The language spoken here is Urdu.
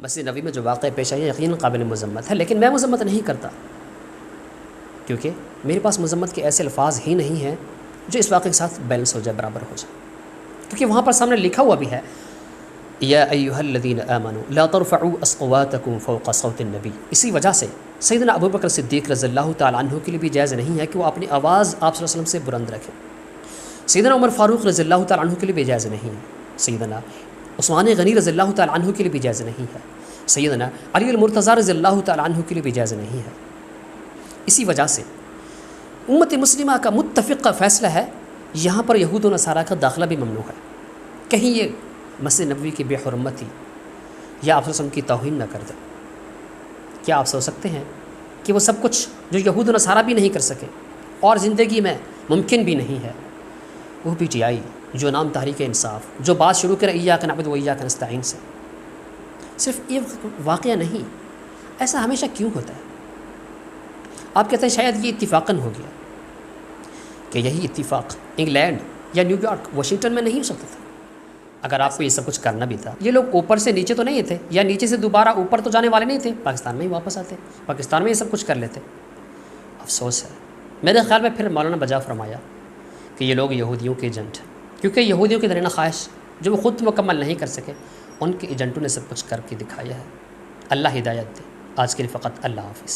مسجد نبوی میں جو واقعہ پیش آیا یقیناً قابل مذمت ہے، لیکن میں مذمت نہیں کرتا، کیونکہ میرے پاس مذمت کے ایسے الفاظ ہی نہیں ہیں جو اس واقعے کے ساتھ بیلنس ہو جائے، برابر ہو جائے، کیونکہ وہاں پر سامنے لکھا ہوا بھی ہے یا ایھا الذین آمنوا لا ترفعوا اصواتکم فوق صوت النبی۔ اسی وجہ سے سیدنا ابوبکر صدیق رضی اللہ تعالیٰ عنہ کے لیے بھی جائز نہیں ہے کہ وہ اپنی آواز آپ صلی اللہ علیہ وسلم سے بلند رکھیں۔ سیدنا عمر فاروق رضی اللہ تعالیٰ عنہ کے لیے بھی جائز نہیں ہے، سیدنا عثمان غنی رضی اللہ تعالیٰ عنہ کے لیے بھی جائز نہیں ہے، سیدنا علی المرتضیٰ رضی اللہ تعالیٰ عنہ کے لیے بھی جائز نہیں ہے۔ اسی وجہ سے امت مسلمہ کا متفقہ فیصلہ ہے یہاں پر یہود و نصارہ کا داخلہ بھی ممنوع ہے، کہیں یہ مسجد نبوی کی بے حرمتی یا آپ وسلم کی توہین نہ کر دے۔ کیا آپ سوچ سکتے ہیں کہ وہ سب کچھ جو یہود و نصارہ بھی نہیں کر سکے اور زندگی میں ممکن بھی نہیں ہے، وہ پی ٹی آئی جو نام تحریک انصاف جو بات شروع کرے ایاک نعبد و ایاک نستعین سے، صرف یہ واقعہ نہیں، ایسا ہمیشہ کیوں ہوتا ہے؟ آپ کہتے ہیں شاید یہ اتفاقاً ہو گیا، کہ یہی اتفاق انگلینڈ یا نیو یارک واشنگٹن میں نہیں ہو سکتا تھا اگر آپ کو یہ سب کچھ کرنا بھی تھا۔ یہ لوگ اوپر سے نیچے تو نہیں تھے، یا نیچے سے دوبارہ اوپر تو جانے والے نہیں تھے، پاکستان میں ہی واپس آتے، پاکستان میں یہ سب کچھ کر لیتے۔ افسوس ہے، میرے خیال میں پھر مولانا بجا فرمایا کہ یہ لوگ یہودیوں کے ایجنٹ ہیں، کیونکہ یہودیوں کی درینہ خواہش جو وہ خود مکمل نہیں کر سکے، ان کے ایجنٹوں نے سب کچھ کر کے دکھایا ہے۔ اللہ ہدایت دے۔ آج کے لیے فقط اللہ حافظ۔